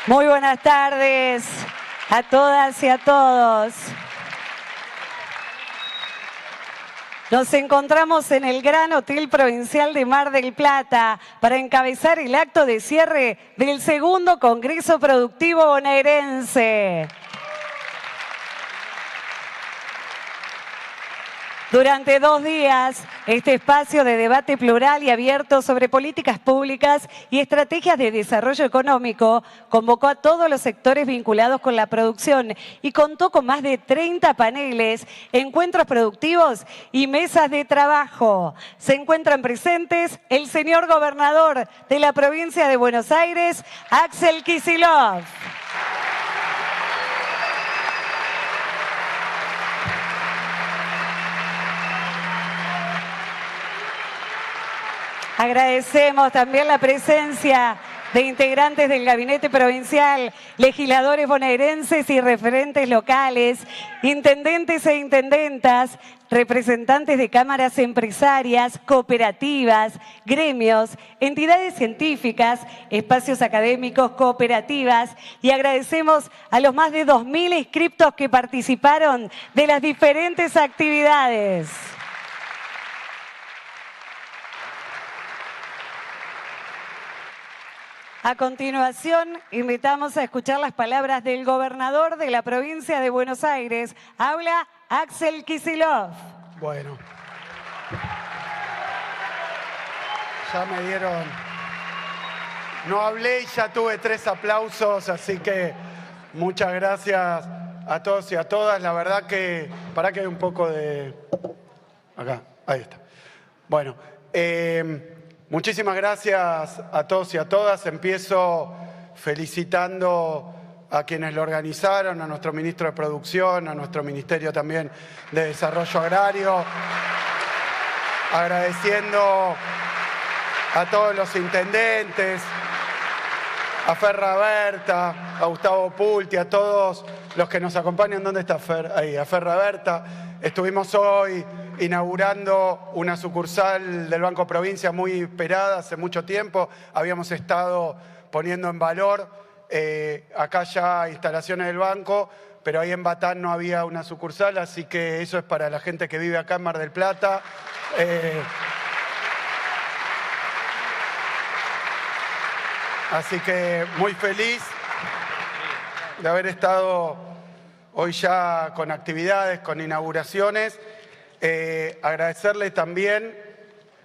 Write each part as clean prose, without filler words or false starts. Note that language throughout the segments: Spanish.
Muy buenas tardes a todas y a todos. Nos encontramos en el Gran Hotel Provincial de Mar del Plata para encabezar el acto de cierre del segundo Congreso Productivo Bonaerense. Durante 2 días, este espacio de debate plural y abierto sobre políticas públicas y estrategias de desarrollo económico convocó a todos los sectores vinculados con la producción y contó con más de 30 paneles, encuentros productivos y mesas de trabajo. Se encuentran presentes el señor gobernador de la provincia de Buenos Aires, Axel Kicillof. Agradecemos también la presencia de integrantes del Gabinete Provincial, legisladores bonaerenses y referentes locales, intendentes e intendentas, representantes de cámaras empresarias, cooperativas, gremios, entidades científicas, espacios académicos, cooperativas, y agradecemos a los más de 2.000 inscriptos que participaron de las diferentes actividades. A continuación, invitamos a escuchar las palabras del gobernador de la provincia de Buenos Aires. Habla Axel Kicillof. Bueno. Ya me dieron... No hablé y ya tuve 3 aplausos, así que muchas gracias a todos y a todas. La verdad que... Para que hay un poco de... Acá, ahí está. Bueno, muchísimas gracias a todos y a todas. Empiezo felicitando a quienes lo organizaron, a nuestro ministro de Producción, a nuestro Ministerio también de Desarrollo Agrario, agradeciendo a todos los intendentes, a Ferra Berta, a Gustavo Pulti, a todos los que nos acompañan. ¿Dónde está Fer? Ahí, a Ferra Berta. Estuvimos hoy inaugurando una sucursal del Banco Provincia muy esperada hace mucho tiempo. Habíamos estado poniendo en valor acá ya instalaciones del banco, pero ahí en Batán no había una sucursal, así que eso es para la gente que vive acá en Mar del Plata. Así que muy feliz de haber estado hoy ya con actividades, con inauguraciones. Agradecerle también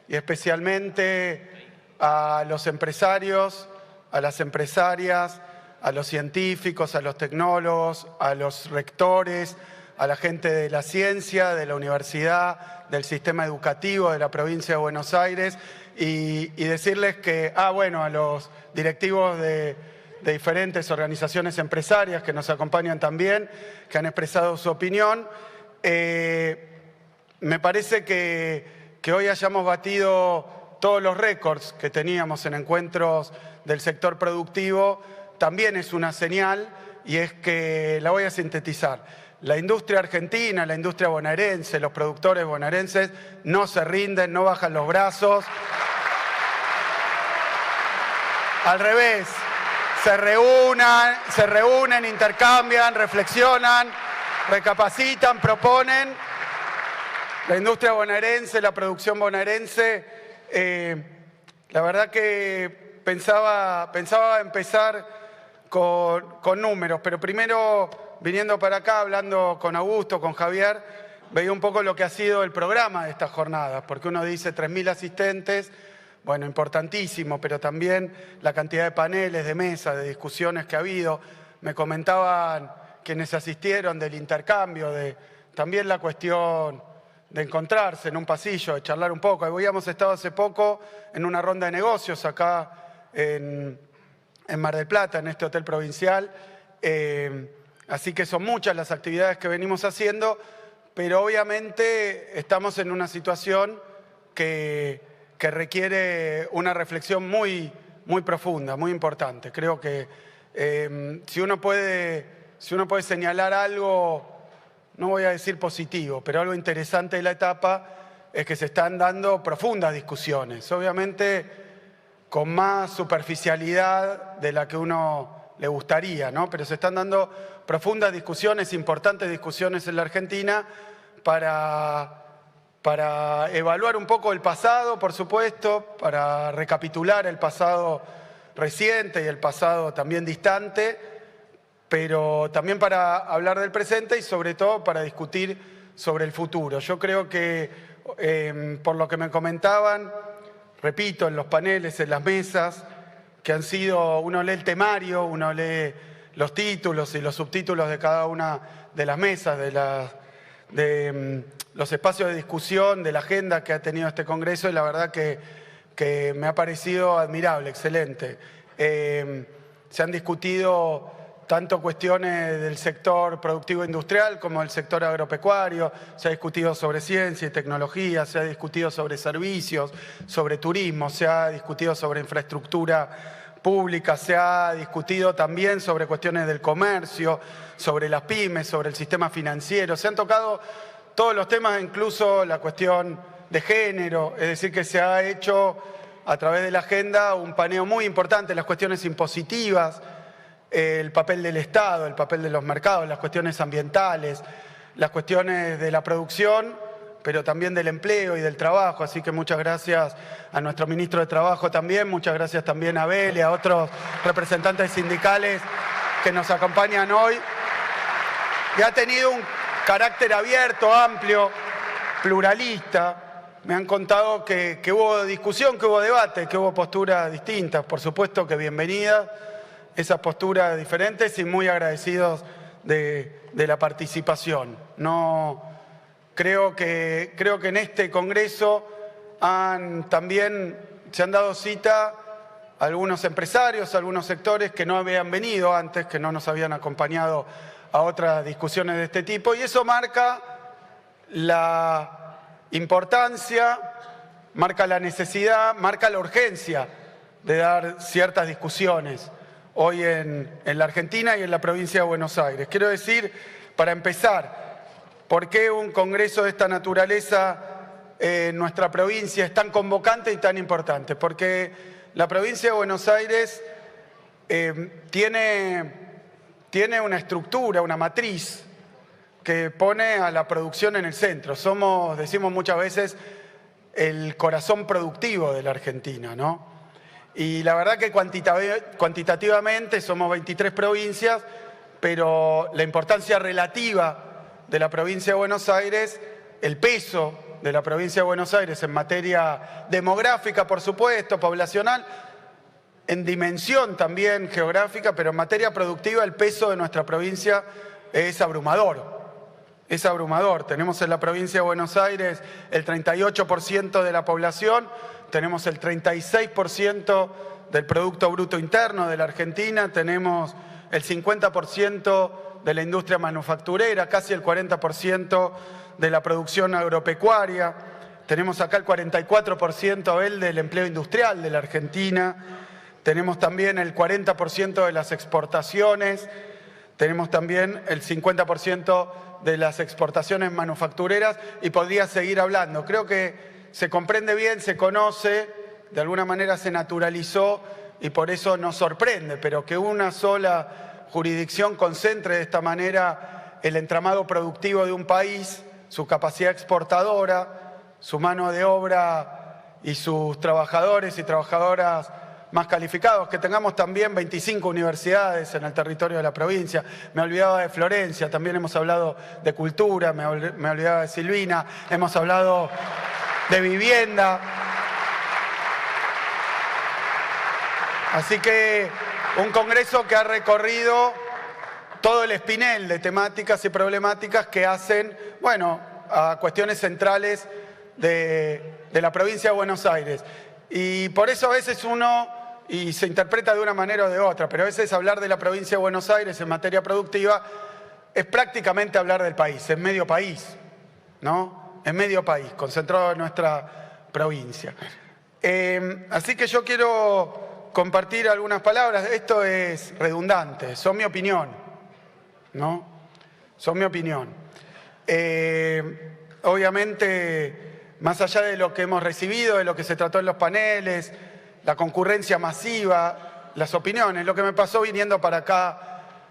y especialmente a los empresarios, a las empresarias, a los científicos, a los tecnólogos, a los rectores, a la gente de la ciencia, de la universidad, del sistema educativo de la provincia de Buenos Aires y decirles que, bueno, a los directivos de diferentes organizaciones empresarias que nos acompañan también, que han expresado su opinión. Me parece que hoy hayamos batido todos los récords que teníamos en encuentros del sector productivo, también es una señal, y es que la voy a sintetizar. La industria argentina, la industria bonaerense, los productores bonaerenses no se rinden, no bajan los brazos. Al revés, se reúnen, intercambian, reflexionan, recapacitan, proponen. La industria bonaerense, la producción bonaerense, la verdad que pensaba empezar con números, pero primero, viniendo para acá, hablando con Augusto, con Javier, veía un poco lo que ha sido el programa de estas jornadas, porque uno dice 3.000 asistentes, bueno, importantísimo, pero también la cantidad de paneles, de mesas, de discusiones que ha habido. Me comentaban quienes asistieron del intercambio, de también la cuestión de encontrarse en un pasillo, de charlar un poco. Habíamos estado hace poco en una ronda de negocios acá en Mar del Plata, en este hotel provincial. Así que son muchas las actividades que venimos haciendo, pero obviamente estamos en una situación que requiere una reflexión muy profunda, muy importante. Creo que si uno puede señalar algo, no voy a decir positivo, pero algo interesante de la etapa es que se están dando profundas discusiones, obviamente con más superficialidad de la que uno le gustaría, ¿no? Pero se están dando profundas discusiones, importantes discusiones en la Argentina para evaluar un poco el pasado, por supuesto, para recapitular el pasado reciente y el pasado también distante, pero también para hablar del presente y sobre todo para discutir sobre el futuro. Yo creo que, por lo que me comentaban, repito, en los paneles, en las mesas, que han sido, uno lee el temario, uno lee los títulos y los subtítulos de cada una de las mesas, de los espacios de discusión, de la agenda que ha tenido este Congreso, y la verdad que me ha parecido admirable, excelente. Se han discutido tanto cuestiones del sector productivo industrial como del sector agropecuario, se ha discutido sobre ciencia y tecnología, se ha discutido sobre servicios, sobre turismo, se ha discutido sobre infraestructura pública, se ha discutido también sobre cuestiones del comercio, sobre las pymes, sobre el sistema financiero, se han tocado todos los temas, incluso la cuestión de género, es decir, que se ha hecho a través de la agenda un paneo muy importante, las cuestiones impositivas, el papel del Estado, el papel de los mercados, las cuestiones ambientales, las cuestiones de la producción, pero también del empleo y del trabajo. Así que muchas gracias a nuestro ministro de Trabajo también, muchas gracias también a Abel y a otros representantes sindicales que nos acompañan hoy. Y ha tenido un carácter abierto, amplio, pluralista. Me han contado que hubo discusión, que hubo debate, que hubo posturas distintas. Por supuesto que bienvenidas esas posturas diferentes y muy agradecidos de la participación. Creo que en este Congreso también se han dado cita algunos empresarios, algunos sectores que no habían venido antes, que no nos habían acompañado a otras discusiones de este tipo, y eso marca la importancia, marca la necesidad, marca la urgencia de dar ciertas discusiones hoy en la Argentina y en la provincia de Buenos Aires. Quiero decir, para empezar, ¿por qué un congreso de esta naturaleza en nuestra provincia es tan convocante y tan importante? Porque la provincia de Buenos Aires tiene una estructura, una matriz que pone a la producción en el centro. Decimos muchas veces, el corazón productivo de la Argentina, ¿no? Y la verdad que cuantitativamente somos 23 provincias, pero la importancia relativa de la provincia de Buenos Aires, el peso de la provincia de Buenos Aires en materia demográfica, por supuesto, poblacional, en dimensión también geográfica, pero en materia productiva el peso de nuestra provincia es abrumador. Es abrumador. Tenemos en la provincia de Buenos Aires el 38% de la población, tenemos el 36% del Producto Bruto Interno de la Argentina, tenemos el 50% de la industria manufacturera, casi el 40% de la producción agropecuaria, tenemos acá el 44% del empleo industrial de la Argentina, tenemos también el 40% de las exportaciones, tenemos también el 50% de las exportaciones manufactureras y podría seguir hablando. Creo que se comprende bien, se conoce, de alguna manera se naturalizó y por eso nos sorprende, pero que una sola jurisdicción concentre de esta manera el entramado productivo de un país, su capacidad exportadora, su mano de obra y sus trabajadores y trabajadoras más calificados, que tengamos también 25 universidades en el territorio de la provincia. Me olvidaba de Florencia, también hemos hablado de cultura, me olvidaba de Silvina, hemos hablado de vivienda. Así que un congreso que ha recorrido todo el espinel de temáticas y problemáticas que hacen, a cuestiones centrales de la provincia de Buenos Aires. Y por eso a veces y se interpreta de una manera o de otra, pero a veces hablar de la provincia de Buenos Aires en materia productiva es prácticamente hablar del país, es medio país, ¿no? En medio país, concentrado en nuestra provincia. Así que yo quiero compartir algunas palabras. Esto es redundante, son mi opinión, ¿no? Son mi opinión. Obviamente, más allá de lo que hemos recibido, de lo que se trató en los paneles, la concurrencia masiva, las opiniones. Lo que me pasó viniendo para acá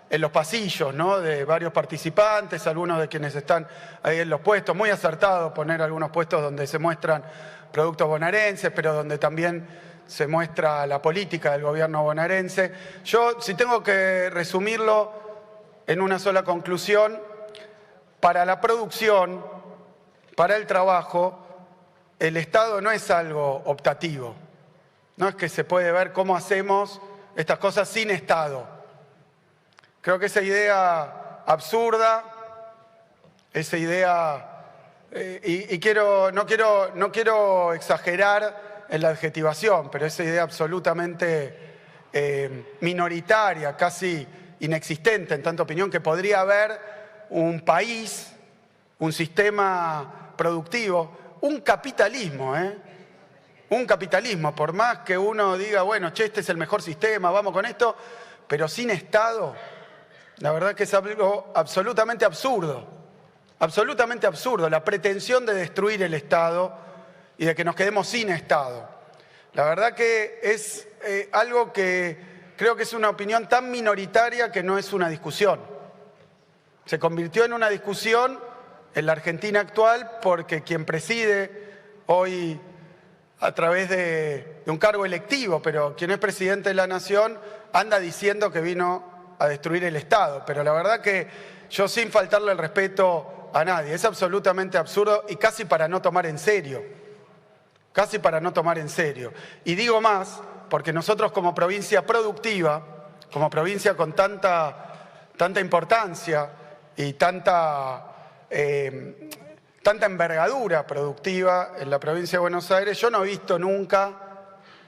en los pasillos, ¿no?, de varios participantes, algunos de quienes están ahí en los puestos. Muy acertado poner algunos puestos donde se muestran productos bonaerenses, pero donde también se muestra la política del gobierno bonaerense. Yo, si tengo que resumirlo en una sola conclusión, para la producción, para el trabajo, el Estado no es algo optativo. No es que se puede ver cómo hacemos estas cosas sin Estado. Creo que esa idea absurda, esa idea, no quiero exagerar en la adjetivación, pero esa idea absolutamente minoritaria, casi inexistente en tanta opinión, que podría haber un país, un sistema productivo, un capitalismo, un capitalismo, por más que uno diga, bueno, che, este es el mejor sistema, vamos con esto, pero sin Estado. La verdad que es algo absolutamente absurdo, la pretensión de destruir el Estado y de que nos quedemos sin Estado. La verdad que es algo que creo que es una opinión tan minoritaria que no es una discusión. Se convirtió en una discusión en la Argentina actual porque quien preside hoy a través de un cargo electivo, pero quien es presidente de la Nación anda diciendo que vino a destruir el Estado, pero la verdad que yo, sin faltarle el respeto a nadie, es absolutamente absurdo y casi para no tomar en serio, Y digo más, porque nosotros como provincia productiva, como provincia con tanta importancia y tanta envergadura productiva en la provincia de Buenos Aires, yo no he visto nunca,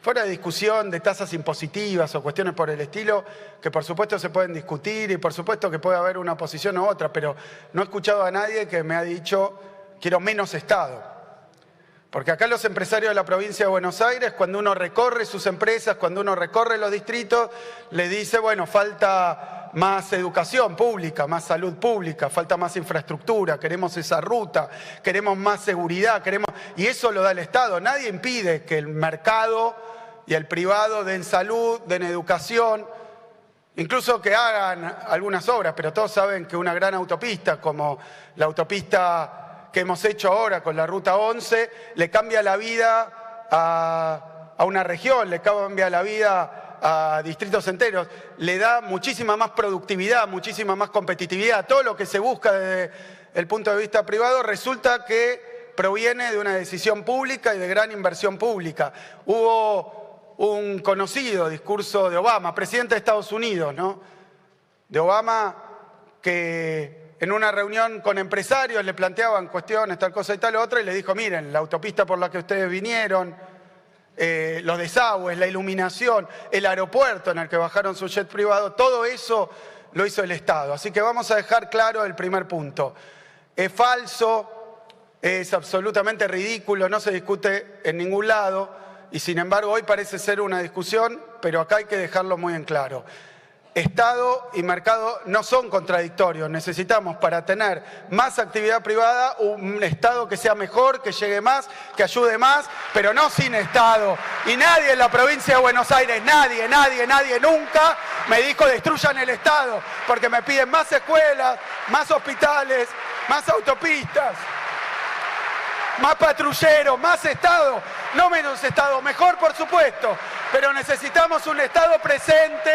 fuera de discusión de tasas impositivas o cuestiones por el estilo, que por supuesto se pueden discutir y por supuesto que puede haber una posición u otra, pero no he escuchado a nadie que me ha dicho quiero menos Estado. Porque acá los empresarios de la provincia de Buenos Aires, cuando uno recorre sus empresas, cuando uno recorre los distritos, le dice, bueno, falta más educación pública, más salud pública, falta más infraestructura, queremos esa ruta, queremos más seguridad, y eso lo da el Estado. Nadie impide que el mercado y el privado den salud, den educación, incluso que hagan algunas obras, pero todos saben que una gran autopista como la autopista que hemos hecho ahora con la Ruta 11 le cambia la vida a una región, le cambia la vida a distritos enteros, le da muchísima más productividad, muchísima más competitividad. Todo lo que se busca desde el punto de vista privado resulta que proviene de una decisión pública y de gran inversión pública. Hubo un conocido discurso de Obama, presidente de Estados Unidos, ¿no?, de Obama, que en una reunión con empresarios le planteaban cuestiones, tal cosa y tal otra, y le dijo, miren, la autopista por la que ustedes vinieron, los desagües, la iluminación, el aeropuerto en el que bajaron su jet privado, todo eso lo hizo el Estado. Así que vamos a dejar claro el primer punto. Es falso, es absolutamente ridículo, no se discute en ningún lado, y sin embargo hoy parece ser una discusión, pero acá hay que dejarlo muy en claro. Estado y mercado no son contradictorios. Necesitamos, para tener más actividad privada, un Estado que sea mejor, que llegue más, que ayude más, pero no sin Estado. Y nadie en la provincia de Buenos Aires, nadie nunca me dijo destruyan el Estado, porque me piden más escuelas, más hospitales, más autopistas, más patrulleros, más Estado, no menos Estado, mejor por supuesto, pero necesitamos un Estado presente.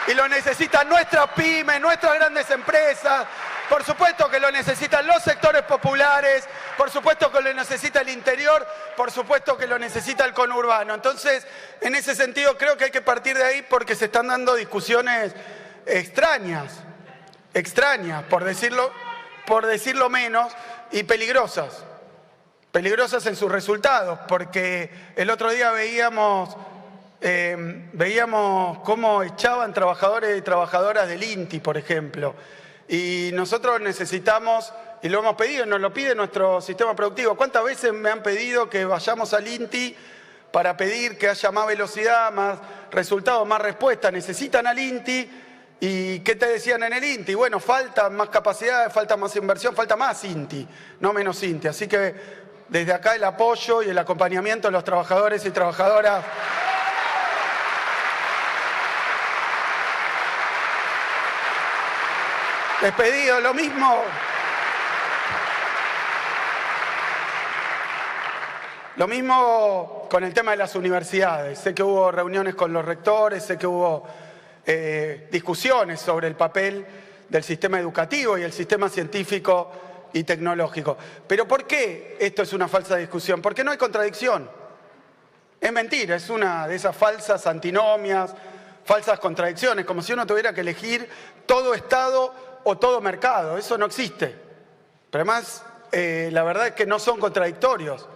Y lo necesitan nuestras pymes, nuestras grandes empresas, por supuesto que lo necesitan los sectores populares, por supuesto que lo necesita el interior, por supuesto que lo necesita el conurbano. Entonces, en ese sentido creo que hay que partir de ahí porque se están dando discusiones extrañas, por decirlo menos, y peligrosas en sus resultados, porque el otro día veíamos cómo echaban trabajadores y trabajadoras del INTI, por ejemplo. Y nosotros necesitamos, y lo hemos pedido, nos lo pide nuestro sistema productivo. ¿Cuántas veces me han pedido que vayamos al INTI para pedir que haya más velocidad, más resultados, más respuestas? Necesitan al INTI. ¿Y qué te decían en el INTI? Bueno, falta más capacidad, falta más inversión, falta más INTI, no menos INTI. Así que desde acá el apoyo y el acompañamiento de los trabajadores y trabajadoras. Despedido, lo mismo. Lo mismo con el tema de las universidades. Sé que hubo reuniones con los rectores, sé que hubo discusiones sobre el papel del sistema educativo y el sistema científico y tecnológico. Pero ¿por qué esto es una falsa discusión? Porque no hay contradicción. Es mentira, es una de esas falsas antinomias, falsas contradicciones, como si uno tuviera que elegir todo Estado o todo mercado. Eso no existe. Pero además, la verdad es que no son contradictorios.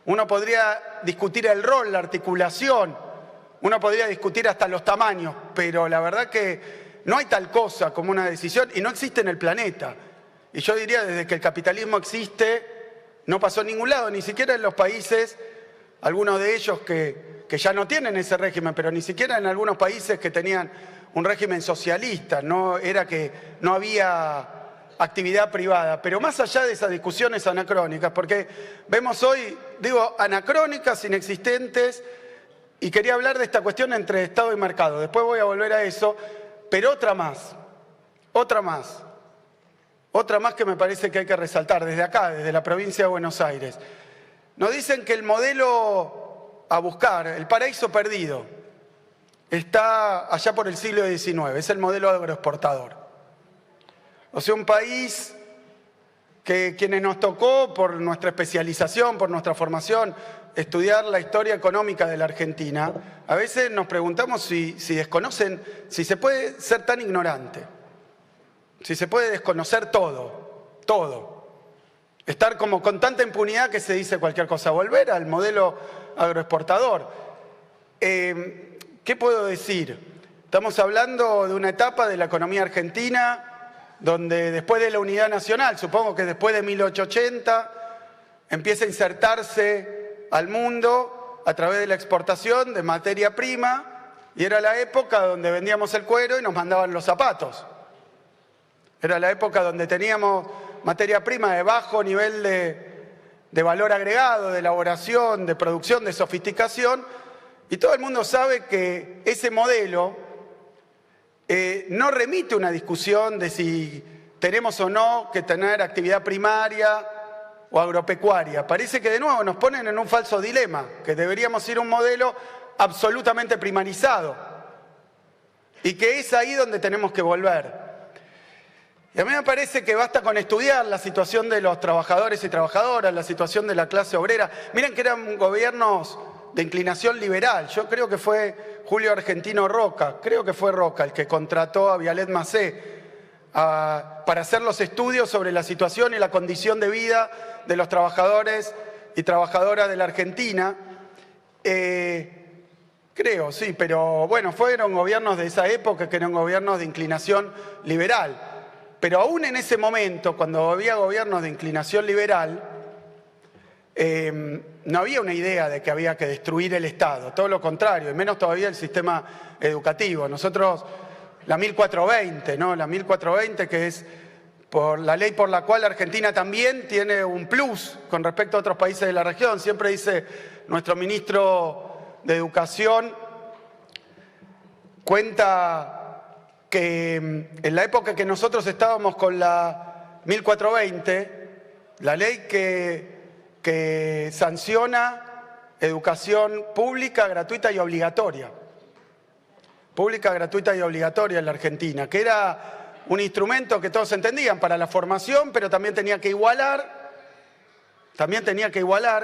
Uno podría discutir el rol, la articulación, uno podría discutir hasta los tamaños, pero la verdad que no hay tal cosa como una decisión y no existe en el planeta. Y yo diría, desde que el capitalismo existe, no pasó en ningún lado, ni siquiera en los países, algunos de ellos que ya no tienen ese régimen, pero ni siquiera en algunos países que tenían un régimen socialista, no era que no había actividad privada. Pero más allá de esas discusiones anacrónicas, porque vemos hoy, digo, anacrónicas, inexistentes, y quería hablar de esta cuestión entre Estado y mercado. Después voy a volver a eso, pero otra más que me parece que hay que resaltar desde acá, desde la provincia de Buenos Aires. Nos dicen que el modelo a buscar, el paraíso perdido, está allá por el siglo XIX, es el modelo agroexportador. O sea, un país que quienes nos tocó por nuestra especialización, por nuestra formación, estudiar la historia económica de la Argentina, a veces nos preguntamos si desconocen, si se puede ser tan ignorante, si se puede desconocer todo, estar como con tanta impunidad que se dice cualquier cosa, volver al modelo agroexportador. ¿Qué puedo decir? Estamos hablando de una etapa de la economía argentina donde después de la unidad nacional, supongo que después de 1880, empieza a insertarse al mundo a través de la exportación de materia prima, y era la época donde vendíamos el cuero y nos mandaban los zapatos. Era la época donde teníamos materia prima de bajo nivel de valor agregado, de elaboración, de producción, de sofisticación, y todo el mundo sabe que ese modelo no remite una discusión de si tenemos o no que tener actividad primaria o agropecuaria. Parece que de nuevo nos ponen en un falso dilema, que deberíamos ir a un modelo absolutamente primarizado y que es ahí donde tenemos que volver. Y a mí me parece que basta con estudiar la situación de los trabajadores y trabajadoras, la situación de la clase obrera. Miren que eran gobiernos de inclinación liberal. Yo creo que fue Julio Argentino Roca, creo que fue Roca el que contrató a Vialet Macé para hacer los estudios sobre la situación y la condición de vida de los trabajadores y trabajadoras de la Argentina. Creo, sí, pero bueno, fueron gobiernos de esa época que eran gobiernos de inclinación liberal. Pero aún en ese momento, cuando había gobiernos de inclinación liberal, no había una idea de que había que destruir el Estado, todo lo contrario, y menos todavía el sistema educativo. Nosotros, la 1420, ¿no? La 1420, que es por la ley por la cual Argentina también tiene un plus con respecto a otros países de la región. Siempre dice nuestro ministro de Educación, cuenta que en la época que nosotros estábamos con la 1420, la ley que sanciona educación pública, gratuita y obligatoria. Pública, gratuita y obligatoria en la Argentina, que era un instrumento que todos entendían para la formación, pero también tenía que igualar,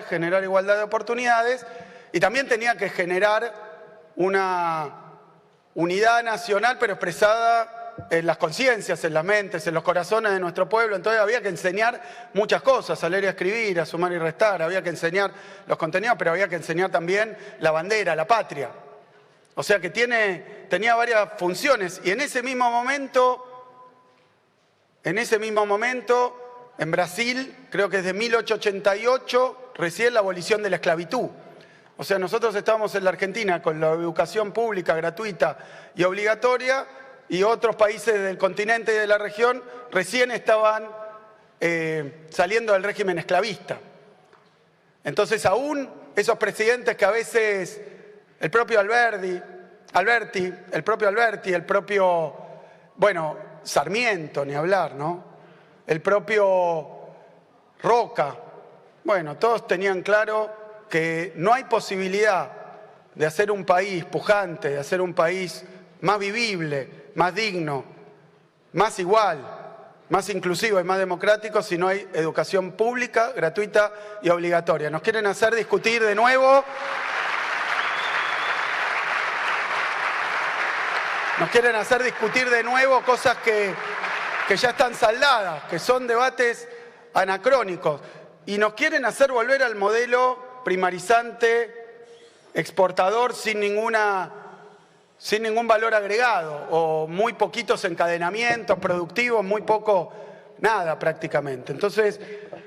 generar igualdad de oportunidades, y también tenía que generar una unidad nacional, pero expresada en las conciencias, en las mentes, en los corazones de nuestro pueblo. Entonces había que enseñar muchas cosas, a leer y a escribir, a sumar y restar, había que enseñar los contenidos, pero había que enseñar también la bandera, la patria. O sea que tenía varias funciones, y en ese mismo momento, en Brasil, creo que es de 1888, recién la abolición de la esclavitud. O sea, nosotros estábamos en la Argentina con la educación pública, gratuita y obligatoria, y otros países del continente y de la región recién estaban saliendo del régimen esclavista. Entonces aún esos presidentes que a veces el propio Alberti, bueno, Sarmiento, ni hablar, ¿no? El propio Roca, bueno, todos tenían claro que no hay posibilidad de hacer un país pujante, de hacer un país más vivible, más digno, más igual, más inclusivo y más democrático si no hay educación pública, gratuita y obligatoria. Nos quieren hacer discutir de nuevo. Nos quieren hacer discutir de nuevo cosas que ya están saldadas, que son debates anacrónicos. Y nos quieren hacer volver al modelo primarizante, exportador, sin ningún valor agregado, o muy poquitos encadenamientos productivos, muy poco, nada prácticamente. Entonces,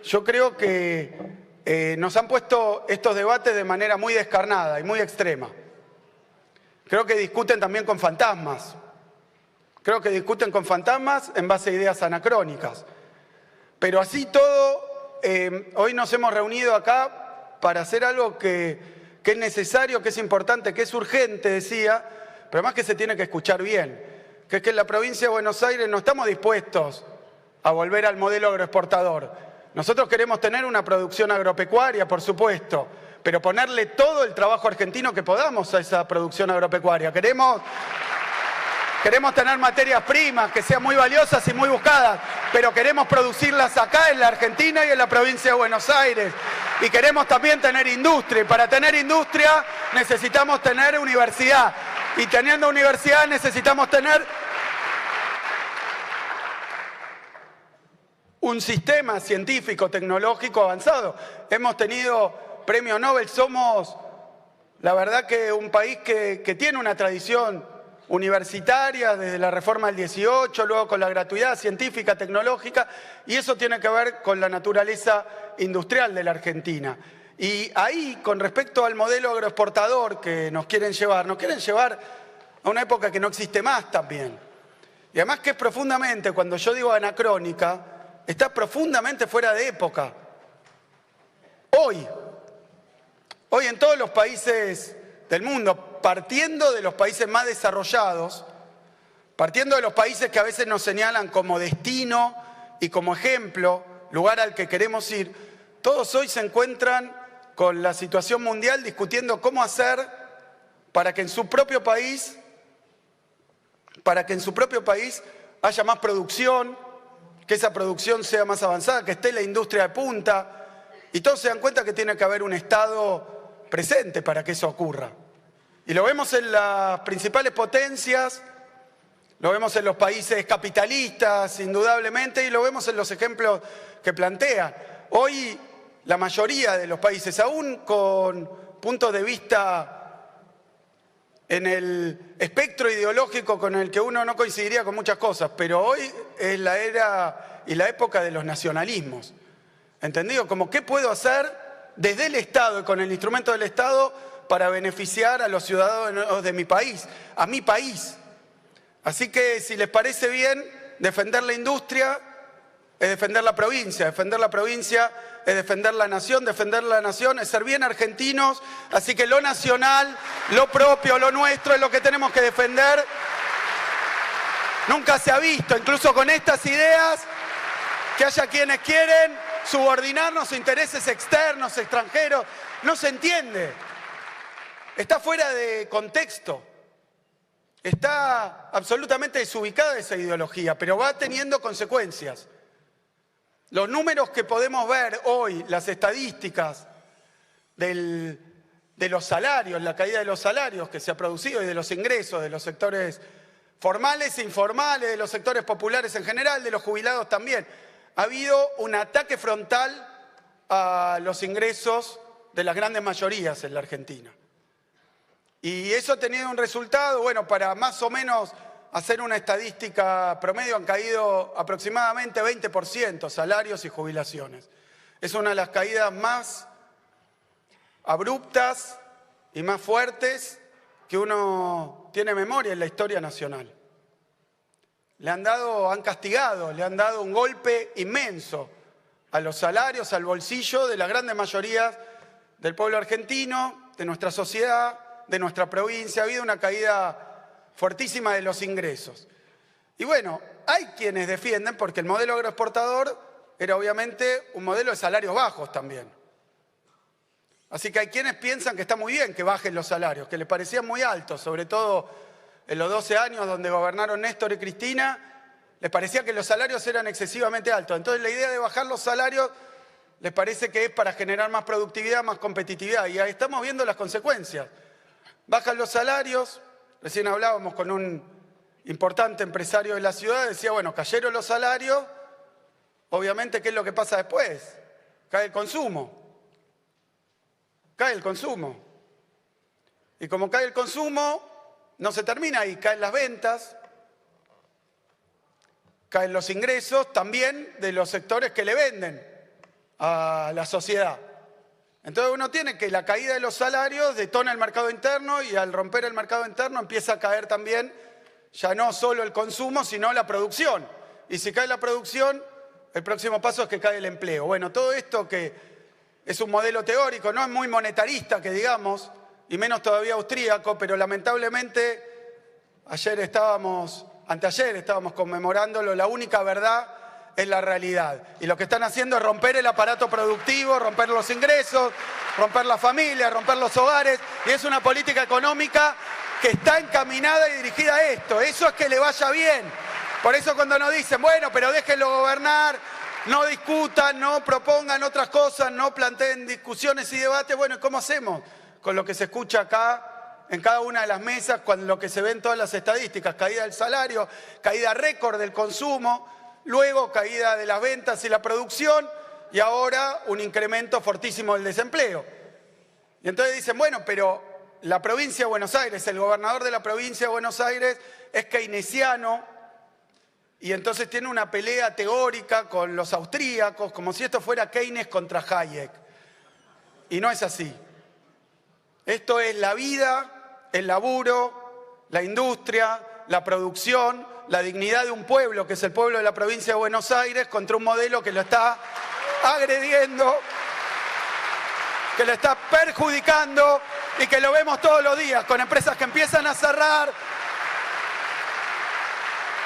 yo creo que nos han puesto estos debates de manera muy descarnada y muy extrema. Creo que discuten también con fantasmas. Creo que discuten con fantasmas en base a ideas anacrónicas. Pero así todo, hoy nos hemos reunido acá para hacer algo que es necesario, que es importante, que es urgente, decía, pero además que se tiene que escuchar bien, que es que en la provincia de Buenos Aires no estamos dispuestos a volver al modelo agroexportador. Nosotros queremos tener una producción agropecuaria, por supuesto, pero ponerle todo el trabajo argentino que podamos a esa producción agropecuaria. Queremos tener materias primas que sean muy valiosas y muy buscadas, pero queremos producirlas acá en la Argentina y en la provincia de Buenos Aires. Y queremos también tener industria. Y para tener industria necesitamos tener universidad. Y teniendo universidad necesitamos tener un sistema científico, tecnológico avanzado. Hemos tenido premio Nobel, somos la verdad que un país que tiene una tradición universitaria desde la reforma del 18, luego con la gratuidad científica, tecnológica, y eso tiene que ver con la naturaleza industrial de la Argentina. Y ahí, con respecto al modelo agroexportador que nos quieren llevar a una época que no existe más también. Y además que es profundamente, cuando yo digo anacrónica, está profundamente fuera de época. Hoy en todos los países del mundo, partiendo de los países más desarrollados, partiendo de los países que a veces nos señalan como destino y como ejemplo, lugar al que queremos ir, todos hoy se encuentran con la situación mundial discutiendo cómo hacer para que en su propio país haya más producción, que esa producción sea más avanzada, que esté la industria de punta, y todos se dan cuenta que tiene que haber un Estado presente para que eso ocurra. Y lo vemos en las principales potencias, lo vemos en los países capitalistas, indudablemente, y lo vemos en los ejemplos que plantea. Hoy la mayoría de los países, aún con puntos de vista en el espectro ideológico con el que uno no coincidiría con muchas cosas, pero hoy es la era y la época de los nacionalismos. ¿Entendido? Como qué puedo hacer desde el Estado y con el instrumento del Estado para beneficiar a los ciudadanos de mi país, a mi país. Así que si les parece bien, defender la industria es defender la provincia es defender la nación es ser bien argentinos, así que lo nacional, lo propio, lo nuestro es lo que tenemos que defender. Nunca se ha visto, incluso con estas ideas, que haya quienes quieren subordinarnos a intereses externos, extranjeros. No se entiende. Está fuera de contexto. Está absolutamente desubicada esa ideología, pero va teniendo consecuencias. Los números que podemos ver hoy, las estadísticas de los salarios, la caída de los salarios que se ha producido y de los ingresos de los sectores formales e informales, de los sectores populares en general, de los jubilados también. Ha habido un ataque frontal a los ingresos de las grandes mayorías en la Argentina. Y eso ha tenido un resultado, bueno, para más o menos hacer una estadística promedio han caído aproximadamente 20% salarios y jubilaciones. Es una de las caídas más abruptas y más fuertes que uno tiene memoria en la historia nacional. Han castigado, le han dado un golpe inmenso a los salarios, al bolsillo de las grandes mayorías del pueblo argentino, de nuestra sociedad, de nuestra provincia. Ha habido una caída fuertísima de los ingresos. Y bueno, hay quienes defienden, porque el modelo agroexportador era obviamente un modelo de salarios bajos también. Así que hay quienes piensan que está muy bien que bajen los salarios, que les parecían muy altos, sobre todo en los 12 años donde gobernaron Néstor y Cristina, les parecía que los salarios eran excesivamente altos. Entonces la idea de bajar los salarios les parece que es para generar más productividad, más competitividad. Y ahí estamos viendo las consecuencias. Bajan los salarios, recién hablábamos con un importante empresario de la ciudad, decía, bueno, cayeron los salarios, obviamente, ¿qué es lo que pasa después? Cae el consumo. Cae el consumo. Y como cae el consumo, no se termina ahí, caen las ventas, caen los ingresos también de los sectores que le venden a la sociedad. Entonces uno tiene que la caída de los salarios detona el mercado interno y al romper el mercado interno empieza a caer también ya no solo el consumo, sino la producción. Y si cae la producción, el próximo paso es que cae el empleo. Bueno, todo esto que es un modelo teórico, no es muy monetarista, que digamos, y menos todavía austríaco, pero lamentablemente anteayer estábamos conmemorándolo, la única verdad es la realidad. Y lo que están haciendo es romper el aparato productivo, romper los ingresos, romper las familias, romper los hogares, y es una política económica que está encaminada y dirigida a esto. Eso es que le vaya bien. Por eso cuando nos dicen, bueno, pero déjenlo gobernar, no discutan, no propongan otras cosas, no planteen discusiones y debates, bueno, ¿cómo hacemos con lo que se escucha acá en cada una de las mesas, con lo que se ven todas las estadísticas? Caída del salario, caída récord del consumo, luego caída de las ventas y la producción y ahora un incremento fortísimo del desempleo. Y entonces dicen, bueno, pero la provincia de Buenos Aires, el gobernador de la provincia de Buenos Aires es keynesiano y entonces tiene una pelea teórica con los austríacos, como si esto fuera Keynes contra Hayek. Y no es así. Esto es la vida, el laburo, la industria, la producción, la dignidad de un pueblo, que es el pueblo de la provincia de Buenos Aires, contra un modelo que lo está agrediendo, que lo está perjudicando y que lo vemos todos los días, con empresas que empiezan a cerrar,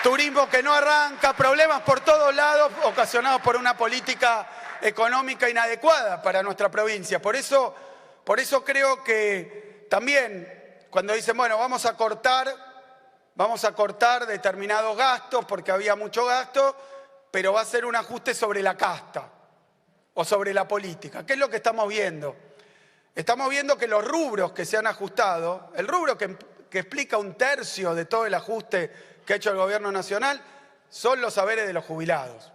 turismo que no arranca, problemas por todos lados ocasionados por una política económica inadecuada para nuestra provincia. Por eso creo que también cuando dicen, bueno, vamos a cortar determinados gastos porque había mucho gasto, pero va a ser un ajuste sobre la casta o sobre la política. ¿Qué es lo que estamos viendo? Estamos viendo que los rubros que se han ajustado, el rubro que explica un tercio de todo el ajuste que ha hecho el gobierno nacional, son los haberes de los jubilados.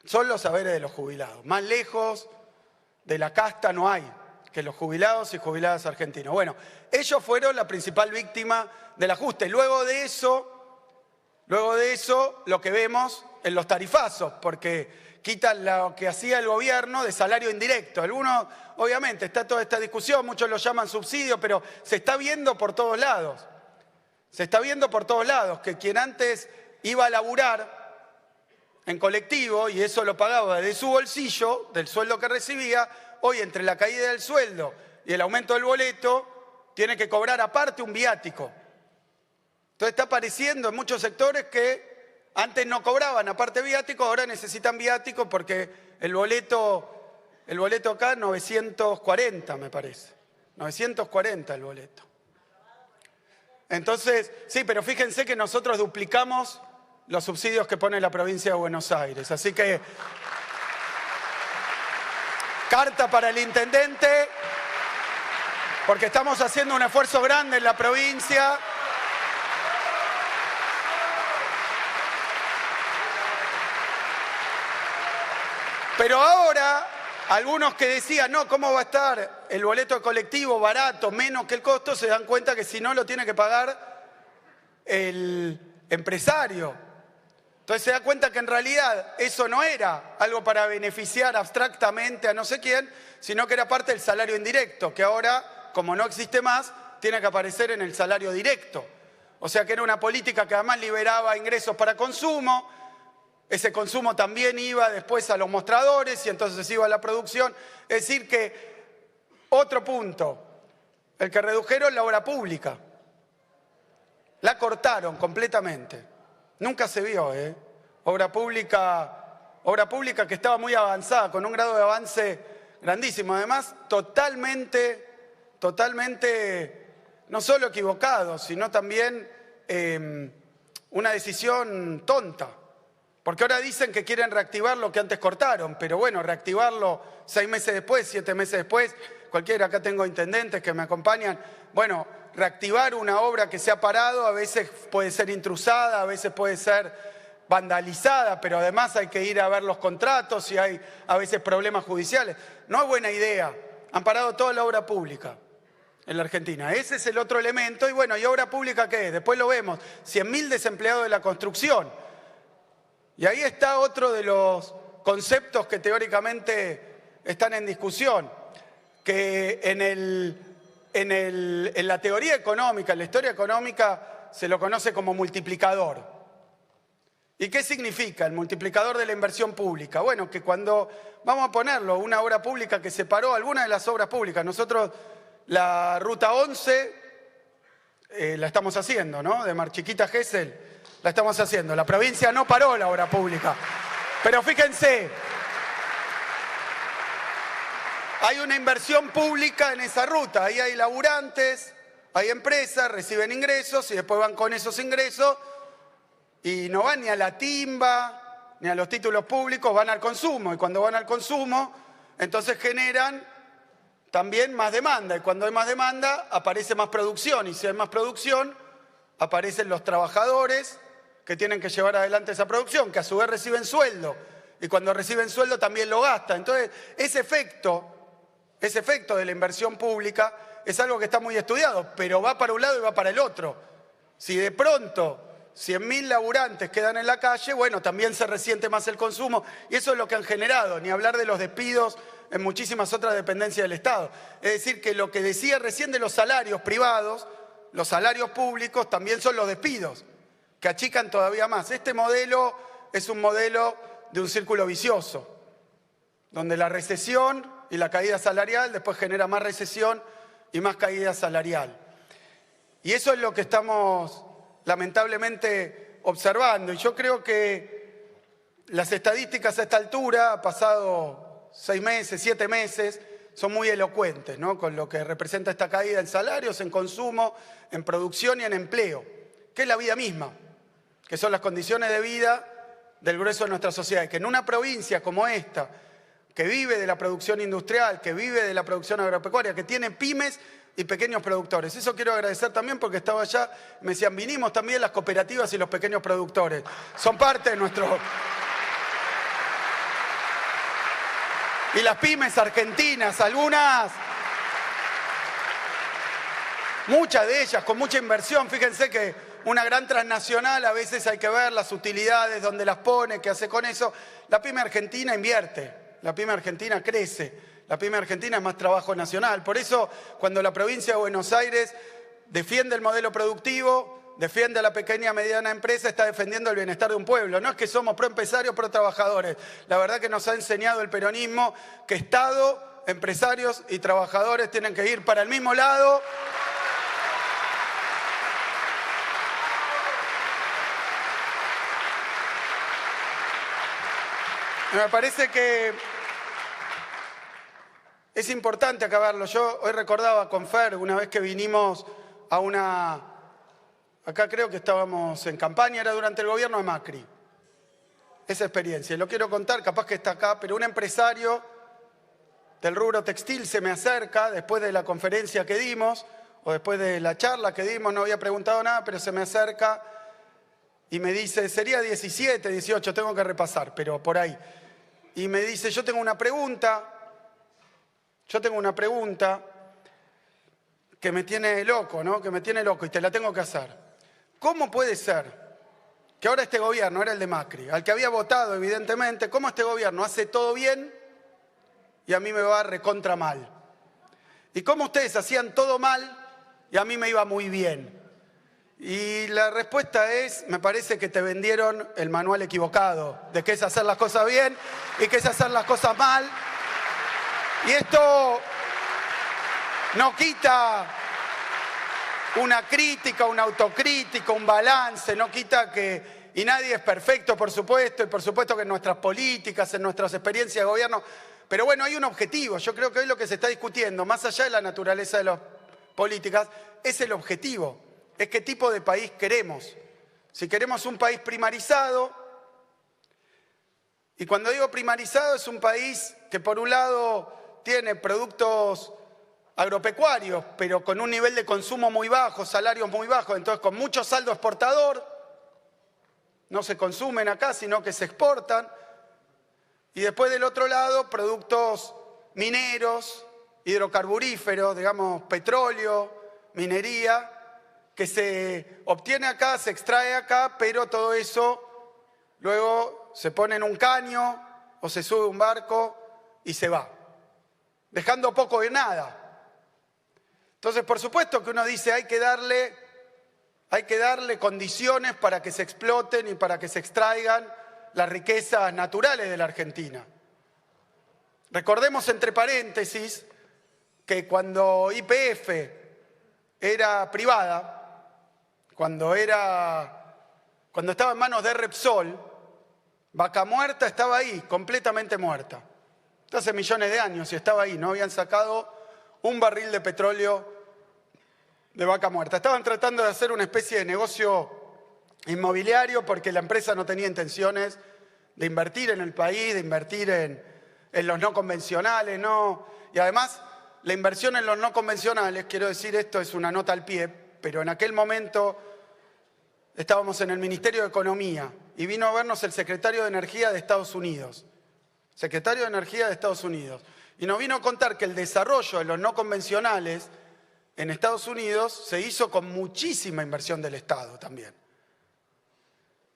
Son los haberes de los jubilados. Más lejos de la casta no hay que los jubilados y jubiladas argentinos. Bueno, ellos fueron la principal víctima del ajuste. Luego de eso, lo que vemos en los tarifazos, porque quitan lo que hacía el gobierno de salario indirecto. Algunos, obviamente, está toda esta discusión, muchos lo llaman subsidio, pero se está viendo por todos lados. Se está viendo por todos lados que quien antes iba a laburar en colectivo y eso lo pagaba de su bolsillo, del sueldo que recibía, hoy entre la caída del sueldo y el aumento del boleto, tiene que cobrar aparte un viático. Entonces está apareciendo en muchos sectores que antes no cobraban aparte viático, ahora necesitan viático porque el boleto acá 940 me parece. 940 el boleto. Entonces, sí, pero fíjense que nosotros duplicamos los subsidios que pone la provincia de Buenos Aires. Así que, carta para el intendente, porque estamos haciendo un esfuerzo grande en la provincia. Pero ahora, algunos que decían, no, ¿cómo va a estar el boleto de colectivo barato, menos que el costo? Se dan cuenta que si no lo tiene que pagar el empresario. Entonces se da cuenta que en realidad eso no era algo para beneficiar abstractamente a no sé quién, sino que era parte del salario indirecto, que ahora, como no existe más, tiene que aparecer en el salario directo. O sea que era una política que además liberaba ingresos para consumo, Ese consumo también iba después a los mostradores y entonces iba a la producción. Es decir que, otro punto, el que redujeron la obra pública. La cortaron completamente. Nunca se vio, obra pública que estaba muy avanzada, con un grado de avance grandísimo. Además, totalmente, no solo equivocado, sino también una decisión tonta. Porque ahora dicen que quieren reactivar lo que antes cortaron, pero bueno, reactivarlo 6 meses después, 7 meses después, cualquiera, acá tengo intendentes que me acompañan, bueno, reactivar una obra que se ha parado a veces puede ser intrusada, a veces puede ser vandalizada, pero además hay que ir a ver los contratos y hay a veces problemas judiciales. No es buena idea, han parado toda la obra pública en la Argentina. Ese es el otro elemento. Y bueno, ¿y obra pública qué es? Después lo vemos, 100.000 desempleados de la construcción. Y ahí está otro de los conceptos que teóricamente están en discusión, que en la teoría económica, en la historia económica, se lo conoce como multiplicador. ¿Y qué significa el multiplicador de la inversión pública? Bueno, que cuando, vamos a ponerlo, una obra pública que se paró, alguna de las obras públicas, nosotros la Ruta 11 la estamos haciendo, ¿no? De Marchiquita a Gesell, la estamos haciendo. La provincia no paró la obra pública. Pero fíjense, hay una inversión pública en esa ruta. Ahí hay laburantes, hay empresas, reciben ingresos y después van con esos ingresos y no van ni a la timba, ni a los títulos públicos, van al consumo. Y cuando van al consumo, entonces generan también más demanda. Y cuando hay más demanda, aparece más producción. Y si hay más producción, aparecen los trabajadores que tienen que llevar adelante esa producción, que a su vez reciben sueldo. Y cuando reciben sueldo también lo gastan. Entonces, ese efecto de la inversión pública es algo que está muy estudiado, pero va para un lado y va para el otro. Si de pronto 100.000 laburantes quedan en la calle, bueno, también se resiente más el consumo. Y eso es lo que han generado, ni hablar de los despidos en muchísimas otras dependencias del Estado. Es decir, que lo que decía recién de los salarios privados, los salarios públicos también son los despidos, que achican todavía más. Este modelo es un modelo de un círculo vicioso, donde la recesión y la caída salarial después genera más recesión y más caída salarial. Y eso es lo que estamos lamentablemente observando. Y yo creo que las estadísticas a esta altura, ha pasado 6 meses, 7 meses, son muy elocuentes, ¿no? Con lo que representa esta caída en salarios, en consumo, en producción y en empleo, que es la vida misma, que son las condiciones de vida del grueso de nuestra sociedad. Y que en una provincia como esta, que vive de la producción industrial, que vive de la producción agropecuaria, que tiene pymes y pequeños productores. Eso quiero agradecer también porque estaba allá, me decían, vinimos también las cooperativas y los pequeños productores. Son parte de nuestro... Y las pymes argentinas, algunas, muchas de ellas con mucha inversión. Fíjense que una gran transnacional a veces hay que ver las utilidades, dónde las pone, qué hace con eso. La pyme argentina invierte, la pyme argentina crece. La pyme argentina es más trabajo nacional. Por eso, cuando la provincia de Buenos Aires defiende el modelo productivo, defiende a la pequeña y mediana empresa, está defendiendo el bienestar de un pueblo. No es que somos pro empresarios, pro trabajadores. La verdad que nos ha enseñado el peronismo que Estado, empresarios y trabajadores tienen que ir para el mismo lado. Me parece que es importante acabarlo. Yo hoy recordaba con Fer, una vez que vinimos a una... Acá creo que estábamos en campaña, era durante el gobierno de Macri. Esa experiencia, lo quiero contar, capaz que está acá, pero un empresario del rubro textil se me acerca después de la conferencia que dimos, o después de la charla que dimos, no había preguntado nada, pero se me acerca y me dice, sería 17, 18, tengo que repasar, pero por ahí. Y me dice, yo tengo una pregunta que me tiene loco, ¿no? Que me tiene loco y te la tengo que hacer. ¿Cómo puede ser que ahora este gobierno, era el de Macri, al que había votado evidentemente, cómo este gobierno hace todo bien y a mí me va recontra mal? ¿Y cómo ustedes hacían todo mal y a mí me iba muy bien? Y la respuesta es, me parece que te vendieron el manual equivocado, de qué es hacer las cosas bien y qué es hacer las cosas mal. Y esto no quita una crítica, una autocrítica, un balance, no quita que... Y nadie es perfecto, por supuesto, y por supuesto que en nuestras políticas, en nuestras experiencias de gobierno... Pero bueno, hay un objetivo. Yo creo que hoy lo que se está discutiendo, más allá de la naturaleza de las políticas, es el objetivo. Es qué tipo de país queremos. Si queremos un país primarizado, y cuando digo primarizado es un país que por un lado tiene productos agropecuarios, pero con un nivel de consumo muy bajo, salarios muy bajos, entonces con mucho saldo exportador, no se consumen acá, sino que se exportan. Y después del otro lado, productos mineros, hidrocarburíferos, digamos, petróleo, minería, que se obtiene acá, se extrae acá, pero todo eso luego se pone en un caño o se sube a un barco y se va, dejando poco de nada. Entonces, por supuesto que uno dice hay que darle condiciones para que se exploten y para que se extraigan las riquezas naturales de la Argentina. Recordemos entre paréntesis que cuando YPF era privada, cuando estaba en manos de Repsol, Vaca Muerta estaba ahí, completamente muerta. Hace millones de años y estaba ahí, no habían sacado un barril de petróleo de Vaca Muerta. Estaban tratando de hacer una especie de negocio inmobiliario porque la empresa no tenía intenciones de invertir en el país, de invertir en los no convencionales, ¿no? Y además, la inversión en los no convencionales, quiero decir, esto es una nota al pie, pero en aquel momento estábamos en el Ministerio de Economía y vino a vernos el secretario de Energía de Estados Unidos. Secretario de Energía de Estados Unidos. Y nos vino a contar que el desarrollo de los no convencionales en Estados Unidos se hizo con muchísima inversión del Estado también.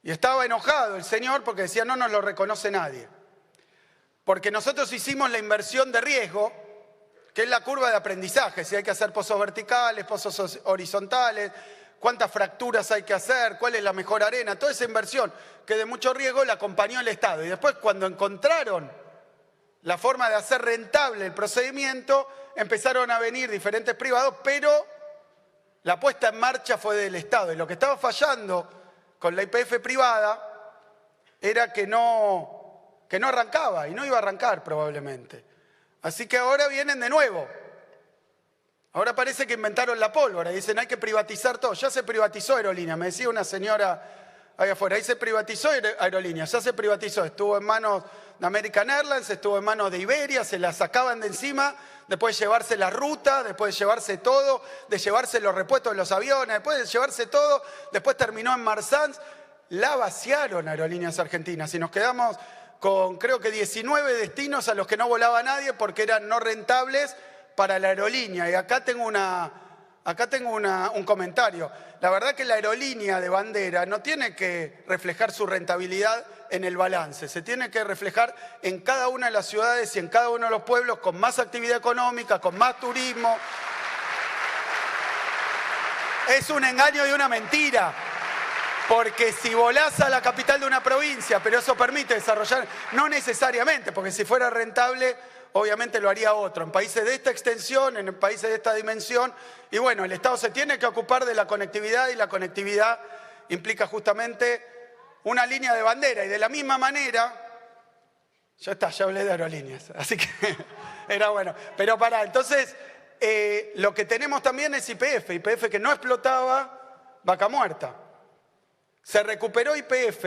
Y estaba enojado el señor porque decía, no nos lo reconoce nadie. Porque nosotros hicimos la inversión de riesgo, que es la curva de aprendizaje, si hay que hacer pozos verticales, pozos horizontales, cuántas fracturas hay que hacer, cuál es la mejor arena, toda esa inversión que de mucho riesgo la acompañó el Estado. Y después cuando encontraron la forma de hacer rentable el procedimiento, empezaron a venir diferentes privados, pero la puesta en marcha fue del Estado. Y lo que estaba fallando con la YPF privada era que no arrancaba y no iba a arrancar probablemente. Así que ahora vienen de nuevo. Ahora parece que inventaron la pólvora y dicen hay que privatizar todo. Ya se privatizó Aerolíneas, me decía una señora ahí afuera, ahí se privatizó Aerolíneas, ya se privatizó. Estuvo en manos de American Airlines, estuvo en manos de Iberia, se la sacaban de encima, después de llevarse la ruta, después de llevarse todo, de llevarse los repuestos de los aviones, después de llevarse todo, después terminó en Marsans. La vaciaron Aerolíneas Argentinas y nos quedamos con creo que 19 destinos a los que no volaba nadie porque eran no rentables para la aerolínea. Y acá tengo un comentario. La verdad que la aerolínea de bandera no tiene que reflejar su rentabilidad en el balance, se tiene que reflejar en cada una de las ciudades y en cada uno de los pueblos con más actividad económica, con más turismo. Es un engaño y una mentira. Porque si volás a la capital de una provincia, pero eso permite desarrollar, no necesariamente, porque si fuera rentable, obviamente lo haría otro. En países de esta extensión, en países de esta dimensión, y bueno, el Estado se tiene que ocupar de la conectividad y la conectividad implica justamente una línea de bandera. Y de la misma manera, ya hablé de Aerolíneas, así que era bueno. Pero pará, entonces, lo que tenemos también es YPF que no explotaba Vaca Muerta. Se recuperó YPF,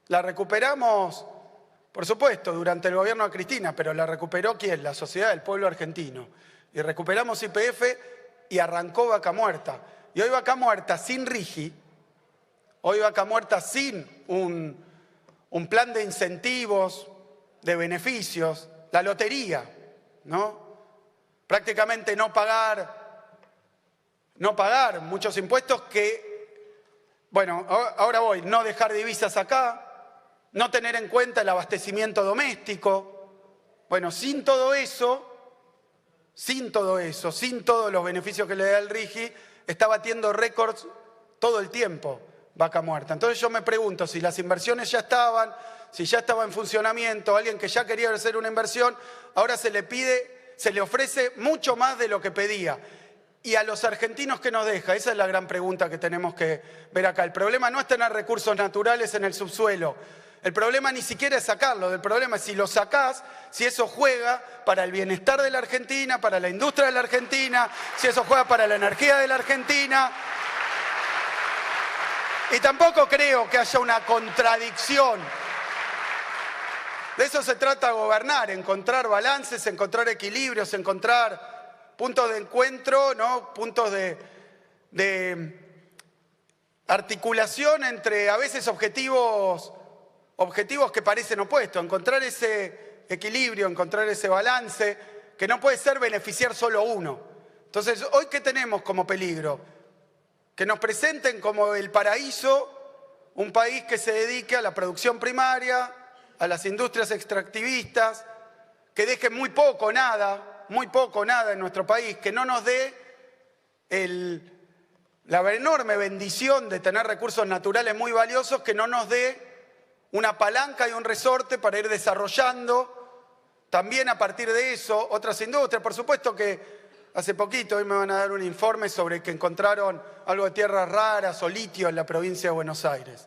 la recuperamos, por supuesto, durante el gobierno de Cristina, pero la recuperó ¿quién? La sociedad del pueblo argentino. Y recuperamos YPF y arrancó Vaca Muerta. Y hoy Vaca Muerta sin RIGI, hoy Vaca Muerta sin un plan de incentivos, de beneficios, la lotería, ¿no? Prácticamente no pagar muchos impuestos que... Bueno, ahora voy, no dejar divisas acá, no tener en cuenta el abastecimiento doméstico. Bueno, sin todo eso, sin todos los beneficios que le da el RIGI, está batiendo récords todo el tiempo Vaca Muerta. Entonces yo me pregunto si las inversiones ya estaban, si ya estaba en funcionamiento, alguien que ya quería hacer una inversión, ahora se le ofrece mucho más de lo que pedía. Y a los argentinos, ¿qué nos deja? Esa es la gran pregunta que tenemos que ver acá. El problema no es tener recursos naturales en el subsuelo. El problema ni siquiera es sacarlo. El problema es si lo sacás, si eso juega para el bienestar de la Argentina, para la industria de la Argentina, si eso juega para la energía de la Argentina. Y tampoco creo que haya una contradicción. De eso se trata gobernar, encontrar balances, encontrar equilibrios, encontrar puntos de encuentro, ¿no? Puntos de articulación entre a veces objetivos que parecen opuestos. Encontrar ese equilibrio, encontrar ese balance, que no puede ser beneficiar solo uno. Entonces, ¿hoy qué tenemos como peligro? Que nos presenten como el paraíso, un país que se dedique a la producción primaria, a las industrias extractivistas, que dejen muy poco, nada en nuestro país, que no nos dé la enorme bendición de tener recursos naturales muy valiosos, que no nos dé una palanca y un resorte para ir desarrollando también a partir de eso otras industrias. Por supuesto que hace poquito, hoy me van a dar un informe sobre que encontraron algo de tierras raras o litio en la provincia de Buenos Aires.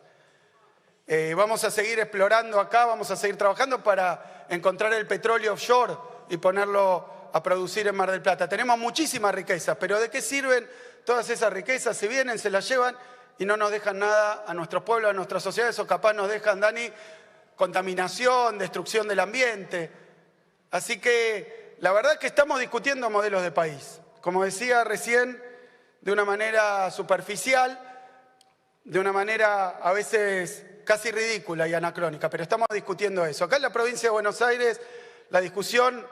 Vamos a seguir explorando acá, vamos a seguir trabajando para encontrar el petróleo offshore y ponerlo a producir en Mar del Plata. Tenemos muchísimas riquezas, pero ¿de qué sirven todas esas riquezas? Se vienen, se las llevan y no nos dejan nada a nuestros pueblos, a nuestras sociedades, o capaz nos dejan, Dani, contaminación, destrucción del ambiente. Así que la verdad es que estamos discutiendo modelos de país. Como decía recién, de una manera superficial, de una manera a veces casi ridícula y anacrónica, pero estamos discutiendo eso. Acá en la provincia de Buenos Aires la discusión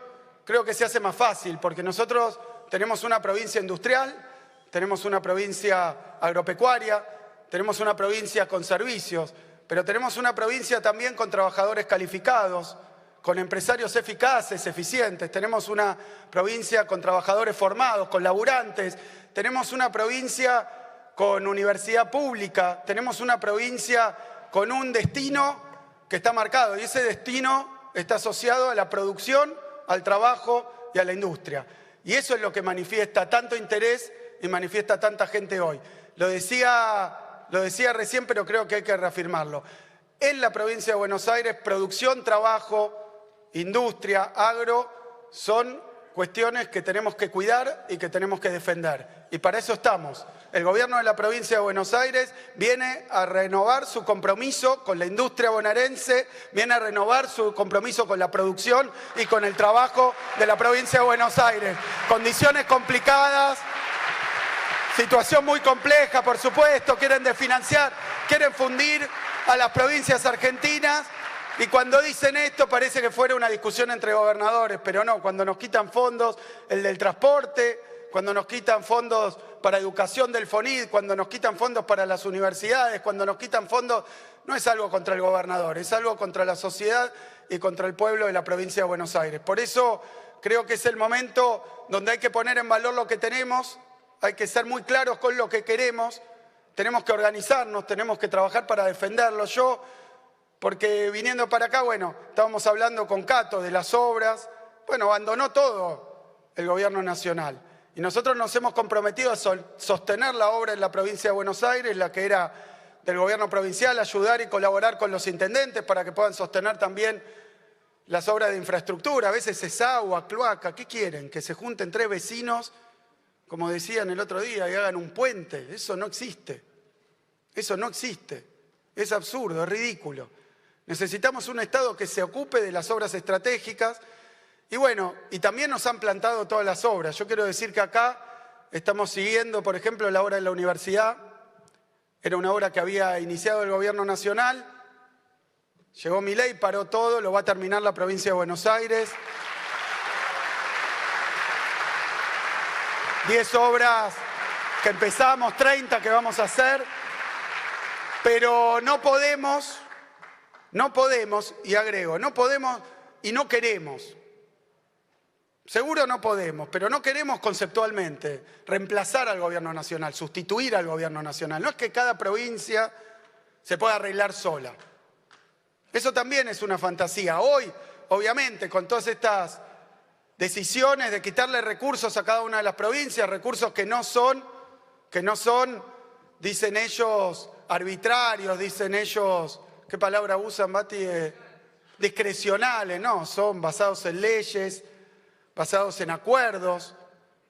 creo que se hace más fácil, porque nosotros tenemos una provincia industrial, tenemos una provincia agropecuaria, tenemos una provincia con servicios, pero tenemos una provincia también con trabajadores calificados, con empresarios eficaces, eficientes, tenemos una provincia con trabajadores formados, con laburantes, tenemos una provincia con universidad pública, tenemos una provincia con un destino que está marcado, y ese destino está asociado a la producción, al trabajo y a la industria. Y eso es lo que manifiesta tanto interés y manifiesta tanta gente hoy. Lo decía recién, pero creo que hay que reafirmarlo. En la provincia de Buenos Aires, producción, trabajo, industria, agro, son cuestiones que tenemos que cuidar y que tenemos que defender. Y para eso estamos. El gobierno de la provincia de Buenos Aires viene a renovar su compromiso con la industria bonaerense, viene a renovar su compromiso con la producción y con el trabajo de la provincia de Buenos Aires. Condiciones complicadas, situación muy compleja, por supuesto, quieren desfinanciar, quieren fundir a las provincias argentinas. Y cuando dicen esto parece que fuera una discusión entre gobernadores, pero no, cuando nos quitan fondos, el del transporte, cuando nos quitan fondos para educación del FONID, cuando nos quitan fondos para las universidades, cuando nos quitan fondos, no es algo contra el gobernador, es algo contra la sociedad y contra el pueblo de la provincia de Buenos Aires. Por eso creo que es el momento donde hay que poner en valor lo que tenemos, hay que ser muy claros con lo que queremos, tenemos que organizarnos, tenemos que trabajar para defenderlo. Porque viniendo para acá, bueno, estábamos hablando con Cato de las obras, bueno, abandonó todo el gobierno nacional. Y nosotros nos hemos comprometido a sostener la obra en la provincia de Buenos Aires, la que era del gobierno provincial, ayudar y colaborar con los intendentes para que puedan sostener también las obras de infraestructura. A veces es agua, cloaca, ¿qué quieren? Que se junten 3 vecinos, como decían el otro día, y hagan un puente. Eso no existe. Eso no existe. Es absurdo, es ridículo. Necesitamos un Estado que se ocupe de las obras estratégicas y bueno, y también nos han plantado todas las obras. Yo quiero decir que acá estamos siguiendo, por ejemplo, la obra de la universidad. Era una obra que había iniciado el gobierno nacional. Llegó Milei, paró todo, lo va a terminar la provincia de Buenos Aires. 10 obras que empezamos, 30 que vamos a hacer, pero no podemos, y agrego, no podemos y no queremos Seguro no podemos, pero no queremos conceptualmente reemplazar al gobierno nacional, sustituir al gobierno nacional. No es que cada provincia se pueda arreglar sola. Eso también es una fantasía. Hoy, obviamente, con todas estas decisiones de quitarle recursos a cada una de las provincias, recursos que no son, dicen ellos, arbitrarios, dicen ellos, ¿qué palabra usan, Bati? Discrecionales, no, son basados en leyes, basados en acuerdos,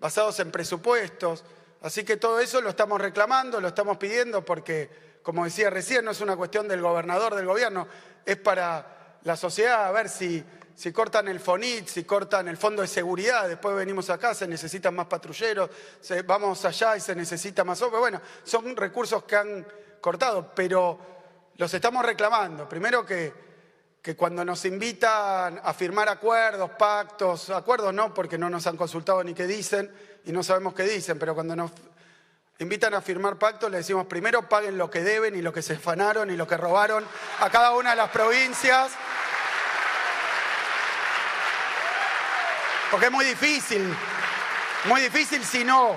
basados en presupuestos. Así que todo eso lo estamos reclamando, lo estamos pidiendo porque, como decía recién, no es una cuestión del gobernador, del gobierno, es para la sociedad. A ver si cortan el FONIT, si cortan el Fondo de Seguridad, después venimos acá, se necesitan más patrulleros, vamos allá y se necesita más obra. Bueno, son recursos que han cortado, pero los estamos reclamando. Primero que cuando nos invitan a firmar acuerdos, pactos, acuerdos no, porque no nos han consultado ni qué dicen y no sabemos qué dicen, pero cuando nos invitan a firmar pactos le decimos primero paguen lo que deben y lo que se afanaron y lo que robaron a cada una de las provincias. Porque es muy difícil si no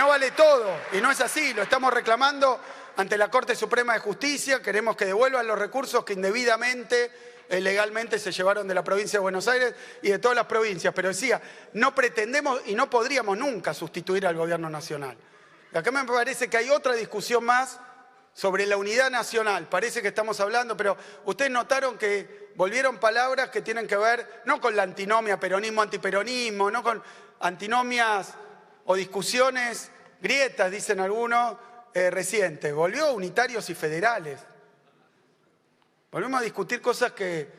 vale todo. Y no es así, lo estamos reclamando ante la Corte Suprema de Justicia. Queremos que devuelvan los recursos que indebidamente, legalmente se llevaron de la provincia de Buenos Aires y de todas las provincias. Pero decía, no pretendemos y no podríamos nunca sustituir al gobierno nacional. Y acá me parece que hay otra discusión más sobre la unidad nacional. Parece que estamos hablando, pero ustedes notaron que volvieron palabras que tienen que ver no con la antinomia peronismo-antiperonismo, no con antinomias o discusiones, grietas, dicen algunos, recientes. Volvió unitarios y federales. Volvemos a discutir cosas que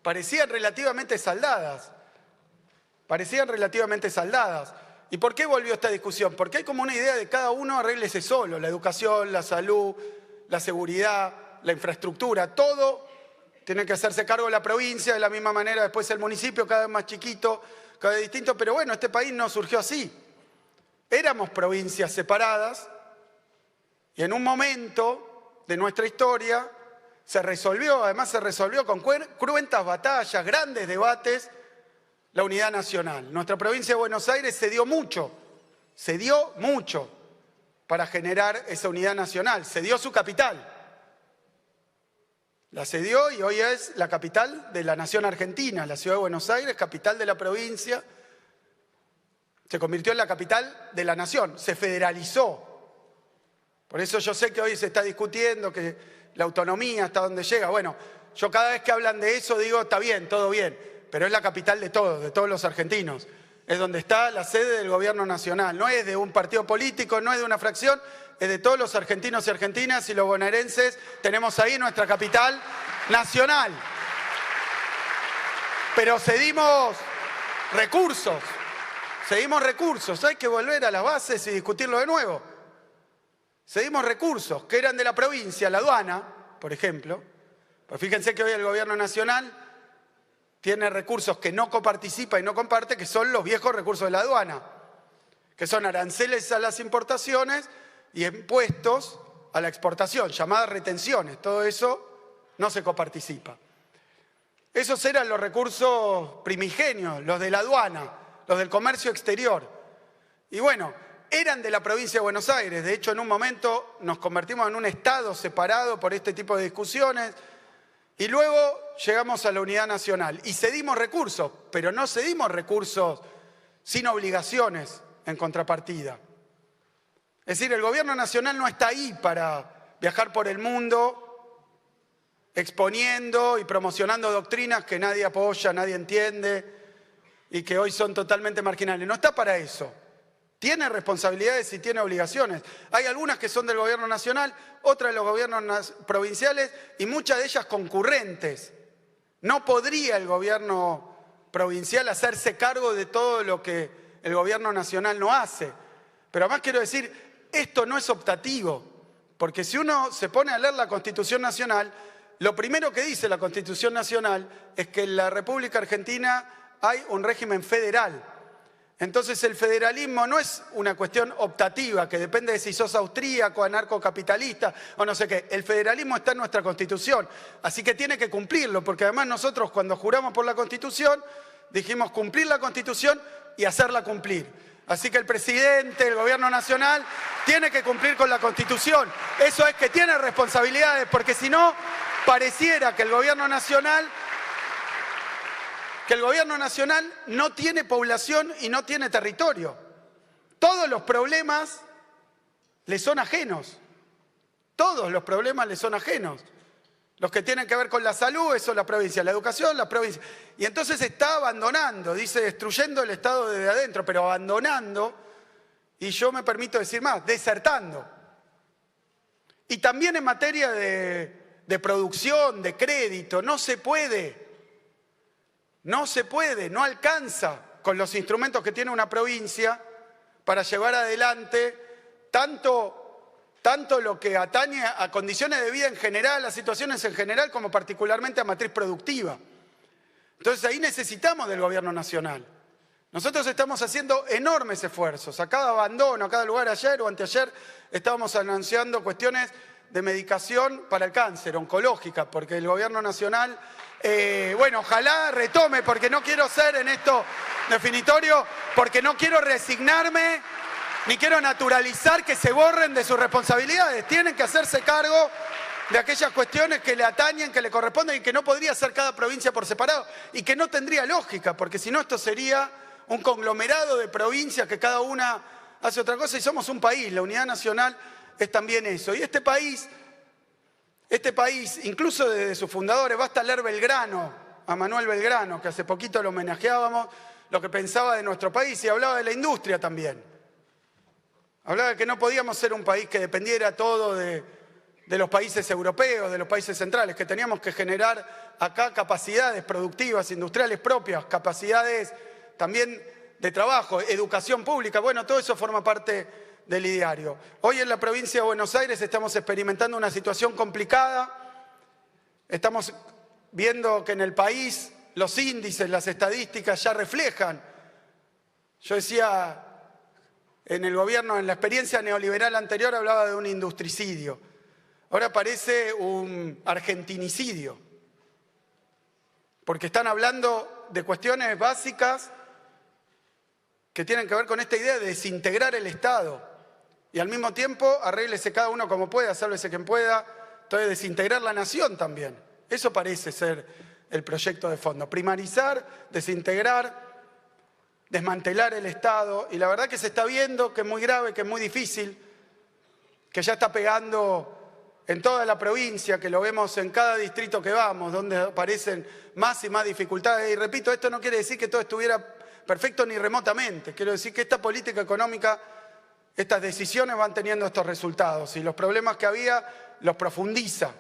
parecían relativamente saldadas. ¿Y por qué volvió esta discusión? Porque hay como una idea de cada uno arréglese solo. La educación, la salud, la seguridad, la infraestructura, todo tiene que hacerse cargo de la provincia, de la misma manera después el municipio, cada vez más chiquito, cada vez distinto. Pero bueno, este país no surgió así. Éramos provincias separadas y en un momento de nuestra historia se resolvió con cruentas batallas, grandes debates, la unidad nacional. Nuestra provincia de Buenos Aires se dio mucho para generar esa unidad nacional. Se dio su capital. La cedió y hoy es la capital de la nación argentina. La ciudad de Buenos Aires, capital de la provincia, se convirtió en la capital de la nación, se federalizó. Por eso yo sé que hoy se está discutiendo que la autonomía hasta dónde llega. Bueno, yo cada vez que hablan de eso digo, está bien, todo bien, pero es la capital de todos los argentinos. Es donde está la sede del gobierno nacional. No es de un partido político, no es de una fracción, es de todos los argentinos y argentinas y los bonaerenses. Tenemos ahí nuestra capital nacional. Pero cedimos recursos, hay que volver a las bases y discutirlo de nuevo. Cedimos recursos que eran de la provincia, la aduana, por ejemplo. Pues fíjense que hoy el gobierno nacional tiene recursos que no coparticipa y no comparte, que son los viejos recursos de la aduana, que son aranceles a las importaciones y impuestos a la exportación, llamadas retenciones. Todo eso no se coparticipa. Esos eran los recursos primigenios, los de la aduana, los del comercio exterior. Y bueno, eran de la provincia de Buenos Aires. De hecho, en un momento nos convertimos en un estado separado por este tipo de discusiones. Y luego llegamos a la unidad nacional y cedimos recursos, pero no cedimos recursos sin obligaciones en contrapartida. Es decir, el gobierno nacional no está ahí para viajar por el mundo exponiendo y promocionando doctrinas que nadie apoya, nadie entiende y que hoy son totalmente marginales. No está para eso. Tiene responsabilidades y tiene obligaciones. Hay algunas que son del gobierno nacional, otras de los gobiernos provinciales y muchas de ellas concurrentes. No podría el gobierno provincial hacerse cargo de todo lo que el gobierno nacional no hace. Pero además quiero decir, esto no es optativo, porque si uno se pone a leer la Constitución Nacional, lo primero que dice la Constitución Nacional es que en la República Argentina hay un régimen federal. Entonces el federalismo no es una cuestión optativa que depende de si sos austríaco, anarcocapitalista o no sé qué. El federalismo está en nuestra Constitución, así que tiene que cumplirlo, porque además nosotros cuando juramos por la Constitución dijimos cumplir la Constitución y hacerla cumplir. Así que el presidente, el gobierno nacional, tiene que cumplir con la Constitución. Eso es que tiene responsabilidades, porque si no, pareciera que el gobierno nacional no tiene población y no tiene territorio. Todos los problemas le son ajenos. Todos los problemas le son ajenos. Los que tienen que ver con la salud, eso es la provincia, la educación, la provincia. Y entonces está abandonando, dice, destruyendo el Estado desde adentro, pero abandonando, y yo me permito decir más, desertando. Y también en materia de producción, de crédito, no se puede, no alcanza con los instrumentos que tiene una provincia para llevar adelante tanto lo que atañe a condiciones de vida en general, a situaciones en general, como particularmente a matriz productiva. Entonces ahí necesitamos del gobierno nacional. Nosotros estamos haciendo enormes esfuerzos. A cada abandono, a cada lugar, ayer o anteayer, estábamos anunciando cuestiones de medicación para el cáncer, oncológica, porque el gobierno nacional, ojalá retome, porque no quiero ser en esto definitorio, porque no quiero resignarme, ni quiero naturalizar que se borren de sus responsabilidades. Tienen que hacerse cargo de aquellas cuestiones que le atañen, que le corresponden y que no podría hacer cada provincia por separado y que no tendría lógica, porque si no esto sería un conglomerado de provincias que cada una hace otra cosa y somos un país. La unidad nacional es también eso. Y este país, incluso desde sus fundadores, basta leer Belgrano, a Manuel Belgrano, que hace poquito lo homenajeábamos, lo que pensaba de nuestro país y hablaba de la industria también. Hablaba de que no podíamos ser un país que dependiera todo de los países europeos, de los países centrales, que teníamos que generar acá capacidades productivas, industriales propias, capacidades también de trabajo, educación pública. Bueno, todo eso forma parte del ideario. Hoy en la provincia de Buenos Aires estamos experimentando una situación complicada. Estamos viendo que en el país los índices, las estadísticas ya reflejan. Yo decía, en el gobierno, en la experiencia neoliberal anterior, hablaba de un industricidio. Ahora parece un argentinicidio. Porque están hablando de cuestiones básicas que tienen que ver con esta idea de desintegrar el Estado. Y al mismo tiempo, arréglese cada uno como pueda, sálvese quien pueda. Entonces, desintegrar la nación también. Eso parece ser el proyecto de fondo. Primarizar, desintegrar, desmantelar el Estado, y la verdad que se está viendo que es muy grave, que es muy difícil, que ya está pegando en toda la provincia, que lo vemos en cada distrito que vamos, donde aparecen más y más dificultades. Y repito, esto no quiere decir que todo estuviera perfecto ni remotamente. Quiero decir que esta política económica, estas decisiones van teniendo estos resultados, y los problemas que había los profundiza.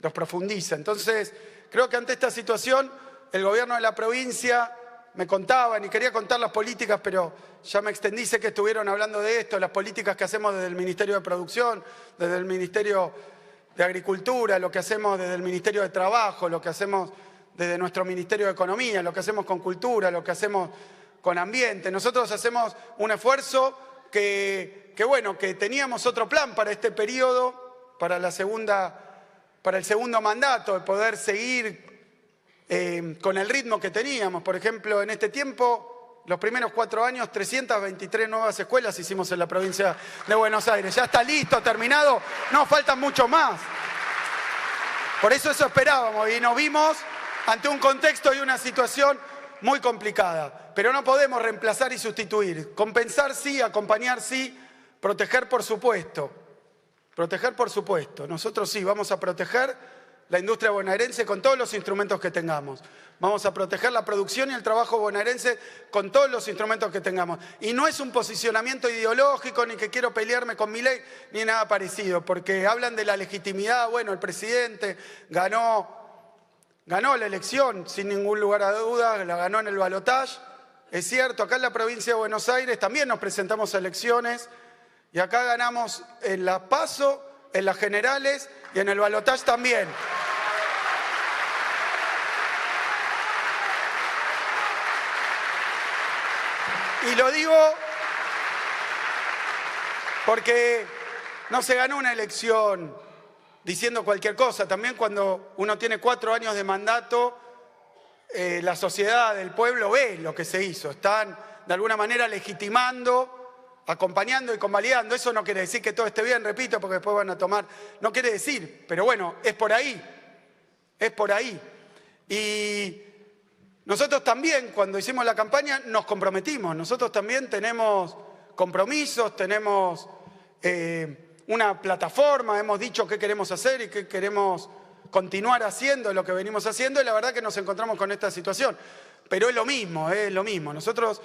Entonces, creo que ante esta situación, el gobierno de la provincia, me contaban y quería contar las políticas, pero ya me extendí, sé que estuvieron hablando de esto, las políticas que hacemos desde el Ministerio de Producción, desde el Ministerio de Agricultura, lo que hacemos desde el Ministerio de Trabajo, lo que hacemos desde nuestro Ministerio de Economía, lo que hacemos con Cultura, lo que hacemos con Ambiente. Nosotros hacemos un esfuerzo que teníamos otro plan para este periodo, para el segundo mandato, de poder seguir con el ritmo que teníamos. Por ejemplo, en este tiempo, los primeros 4 años, 323 nuevas escuelas hicimos en la provincia de Buenos Aires. Ya está listo, terminado, no, faltan mucho más. Por eso esperábamos y nos vimos ante un contexto y una situación muy complicada. Pero no podemos reemplazar y sustituir. Compensar sí, acompañar sí, proteger por supuesto. Nosotros sí vamos a proteger la industria bonaerense con todos los instrumentos que tengamos. Vamos a proteger la producción y el trabajo bonaerense con todos los instrumentos que tengamos. Y no es un posicionamiento ideológico, ni que quiero pelearme con Milei, ni nada parecido, porque hablan de la legitimidad. Bueno, el presidente ganó la elección, sin ningún lugar a dudas, la ganó en el balotaje. Es cierto, acá en la provincia de Buenos Aires también nos presentamos a elecciones, y acá ganamos en las PASO, en las generales y en el balotaje también. Y lo digo porque no se ganó una elección diciendo cualquier cosa. También cuando uno tiene 4 años de mandato, la sociedad, el pueblo ve lo que se hizo. Están de alguna manera legitimando, acompañando y convalidando. Eso no quiere decir que todo esté bien, repito, porque después van a tomar... No quiere decir, pero bueno, es por ahí. Es por ahí. Y nosotros también, cuando hicimos la campaña, nos comprometimos. Nosotros también tenemos compromisos, tenemos una plataforma, hemos dicho qué queremos hacer y qué queremos continuar haciendo, lo que venimos haciendo, y la verdad que nos encontramos con esta situación. Pero es lo mismo, es lo mismo. Nosotros,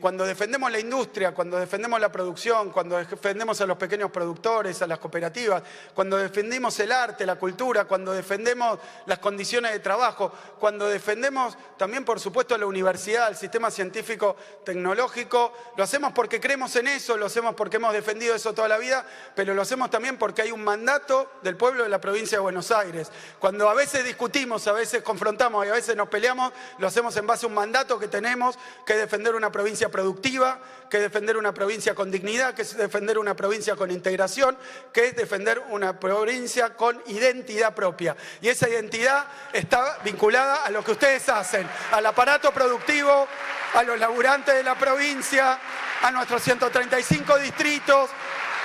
cuando defendemos la industria, cuando defendemos la producción, cuando defendemos a los pequeños productores, a las cooperativas, cuando defendemos el arte, la cultura, cuando defendemos las condiciones de trabajo, cuando defendemos también, por supuesto, la universidad, el sistema científico tecnológico, lo hacemos porque creemos en eso, lo hacemos porque hemos defendido eso toda la vida, pero lo hacemos también porque hay un mandato del pueblo de la provincia de Buenos Aires. Cuando a veces discutimos, a veces confrontamos y a veces nos peleamos, lo hacemos en base a un mandato que tenemos, que es defender una provincia productiva, que es defender una provincia con dignidad, que es defender una provincia con integración, que es defender una provincia con identidad propia. Y esa identidad está vinculada a lo que ustedes hacen, al aparato productivo, a los laburantes de la provincia, a nuestros 135 distritos,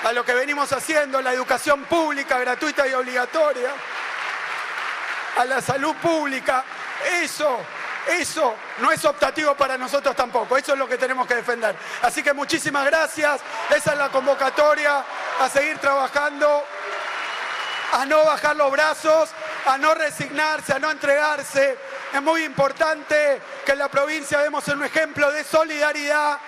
a lo que venimos haciendo, la educación pública, gratuita y obligatoria, a la salud pública. Eso no es optativo para nosotros tampoco, eso es lo que tenemos que defender. Así que muchísimas gracias, esa es la convocatoria, a seguir trabajando, a no bajar los brazos, a no resignarse, a no entregarse. Es muy importante que en la provincia demos un ejemplo de solidaridad,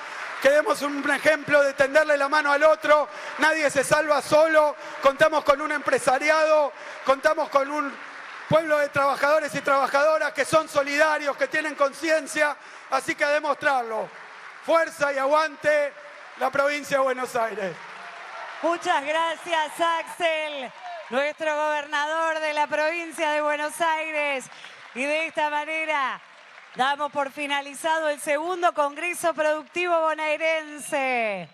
que demos un ejemplo de tenderle la mano al otro. Nadie se salva solo, contamos con un empresariado, contamos con un pueblo de trabajadores y trabajadoras que son solidarios, que tienen conciencia, así que a demostrarlo. Fuerza y aguante la provincia de Buenos Aires. Muchas gracias, Axel, nuestro gobernador de la provincia de Buenos Aires. Y de esta manera damos por finalizado el segundo Congreso Productivo Bonaerense.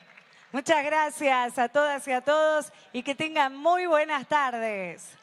Muchas gracias a todas y a todos y que tengan muy buenas tardes.